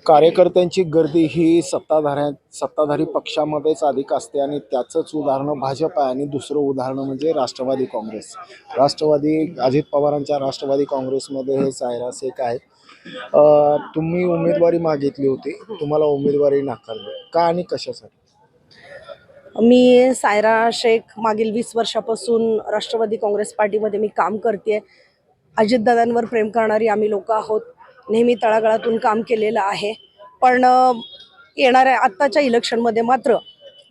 कार्यकर्त्यांची गर्दी ही सत्ताधारी पक्षामध्येच अधिक असते आणि त्याचंच उदाहरण भाजप आहे आणि दुसरं उदाहरण म्हणजे राष्ट्रवादी काँग्रेस. अजित पवारांच्या राष्ट्रवादी काँग्रेसमध्ये हे सायरा शेख आहे. तुम्ही उमेदवारी मागितली होती, तुम्हाला उमेदवारी नाकारली का आणि कशासाठी? मी सायरा शेख मागील 20 वर्षापासून राष्ट्रवादी काँग्रेस पार्टीमध्ये मी काम करते. अजितदादांवर प्रेम करणारी आम्ही लोक आहोत. नेहमी तळागाळातून काम केलेलं आहे. पण येणाऱ्या आत्ताच्या इलेक्शनमध्ये मात्र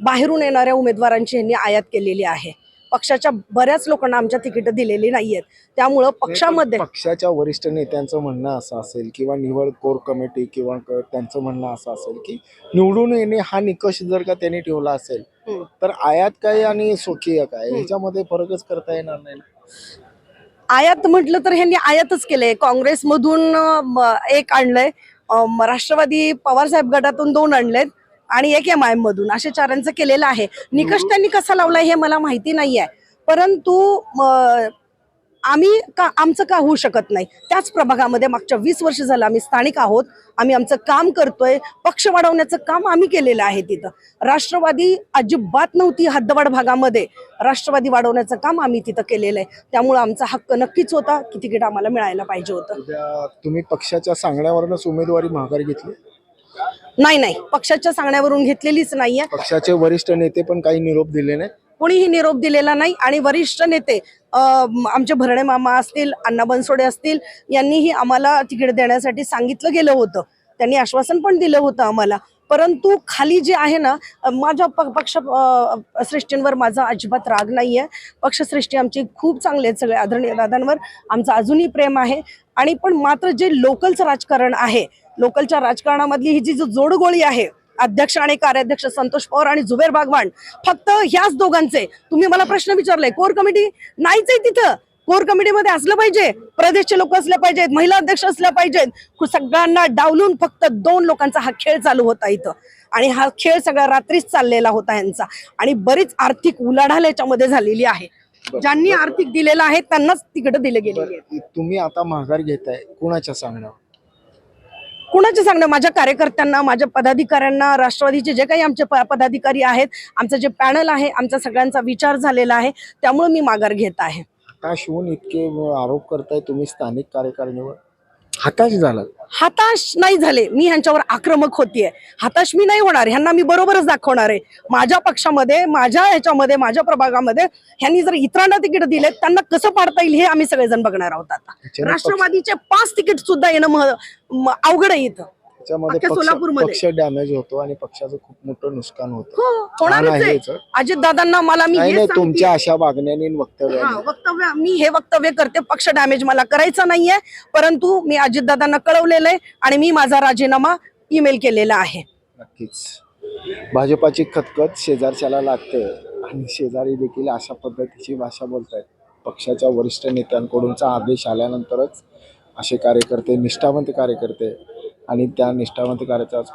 बाहेरून येणाऱ्या उमेदवारांची यांनी आयात केलेली आहे. पक्षाच्या बऱ्याच लोकांना आमच्या तिकीट दिलेली नाहीयेत. त्यामुळं पक्षाच्या वरिष्ठ नेत्यांचं म्हणणं असं असेल किंवा निवड कोर कमिटी किंवा त्यांचं म्हणणं असं असेल की निवडून येणे हा निकष जर का त्यांनी ठेवला असेल तर आयात काय आणि स्वकीय काय ह्याच्यामध्ये फरकच करता येणार नाही. आयात म्हटलं तर ह्यांनी आयातच केलंय. काँग्रेसमधून एक आणलंय, राष्ट्रवादी पवारसाहेब गटातून 2 आणलेत आणि एक MIM मधून, असे 4 केलेलं आहे. निकष त्यांनी कसा लावलाय हे मला माहिती नाहीये, परंतु आमचं का होऊ शकत नाही? त्याच प्रभागामध्ये मागच्या 20 वर्ष झालं आम्ही स्थानिक आहोत. आम्ही आमचं काम करतोय. पक्ष वाढवण्याचं काम आम्ही केलेलं आहे. तिथं राष्ट्रवादी अजिबात नव्हती. हद्दवाड भागामध्ये राष्ट्रवादी वाढवण्याचं काम आम्ही तिथं केलेलं आहे. त्यामुळे आमचा हक्क नक्कीच होता की तिकीट आम्हाला मिळायला पाहिजे होतं. तुम्ही पक्षाच्या सांगण्यावरूनच उमेदवारी माघारी घेतली? नाही, पक्षाच्या सांगण्यावरून घेतलेलीच नाहीये. पक्षाचे वरिष्ठ नेते पण काही निरोप दिले नाही? कोणीही निरोप दिलेला नाही. आणि वरिष्ठ नेते आमचे भरणे मामा असतील, अण्णा बनसोडे असतील, यांनीही आम्हाला तिकीट देण्यासाठी सांगितलं गेलं होतं. त्यांनी आश्वासन पण दिलं होतं आम्हाला. परंतु खाली जे आहे ना, माझ्या पक्ष श्रेष्ठींवर माझा अजिबात राग नाहीये. पक्षश्रेष्ठी आमची खूप चांगले आहेत. सगळे आदरणीय दादांवर आमचं अजूनही प्रेम आहे. आणि पण मात्र जे लोकलचं राजकारण आहे, लोकलच्या राजकारणामधली ही जी जोडगोळी आहे, अध्यक्ष आणि कार्याध्यक्ष संतोष पवार आणि जुबेर बागवान, फक्त ह्याच दोघांचे. तुम्ही मला प्रश्न विचारलाय, कोर कमिटी नाहीच आहे तिथं. कोर कमिटीमध्ये असलं पाहिजे, प्रदेशचे लोक असले पाहिजेत, महिला अध्यक्ष असल्या पाहिजेत. सगळ्यांना डावलून फक्त 2 लोकांचा हा खेळ चालू होता इथं. आणि हा खेळ सगळा रात्रीच चाललेला होता यांचा. आणि बरीच आर्थिक उलाढाल याच्यामध्ये झालेली आहे. ज्यांनी आर्थिक दिलेलं आहे त्यांनाच तिकीट दिले गेलेली आहेत. तुम्ही आता माघार घेताय, कुणाच्या सांगण्यावर? कुणाचे सांगणं? माझ्या कार्यकर्त्यांना, माझ्या पदाधिकाऱ्यांना, राष्ट्रवादीचे जे काही आमचे पदाधिकारी आहेत, आमचं जे पॅनल आहे, आमचा सगळ्यांचा विचार झालेला आहे. त्यामुळे मी माघार घेत आहे. हताश होऊन इतके आरोप करताय तुम्ही स्थानिक कार्यकारिणीवर, हताश झाला? हताश नाही झाले मी. ह्यांच्यावर आक्रमक होतीये. हताश मी नाही होणार. ह्यांना मी बरोबरच दाखवणार आहे. माझ्या पक्षामध्ये, माझ्या ह्याच्यामध्ये, माझ्या प्रभागामध्ये ह्यांनी जर इतरांना तिकीट दिले, त्यांना कसं पाडता येईल हे आम्ही सगळेजण बघणार आहोत. आता राष्ट्रवादीचे 5 तिकीट सुद्धा येणं अवघड आहे इथं. सोलापूरमध्ये पक्ष डॅमेज होतो आणि पक्षाचं खूप मोठं नुकसान होतं. होणारच. अजितदादांना मला मी तुमच्या अशा वागण्याने मी हे वक्तव्य करते, पक्ष डॅमेज मला करायचं नाहीये. परंतु मी अजितदादांना कळवलेलं आहे आणि मी माझा राजीनामा ईमेल केलेला आहे. नक्कीच भाजपाची खतखत शेजारच्याला लागते आणि शेजारी देखील अशा पद्धतीची भाषा बोलतायत. पक्षाच्या वरिष्ठ नेत्यांकडूनचा आदेश आल्यानंतरच असे कार्यकर्ते, निष्ठावंत कार्यकर्ते आणि त्या निष्ठावंत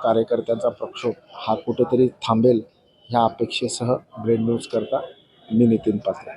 कार्यकर्त्यांचा प्रक्षोभ हा कुठेतरी थांबेल ह्या अपेक्षेसह ब्रेड न्यूज करता मी नितीन पात्रे.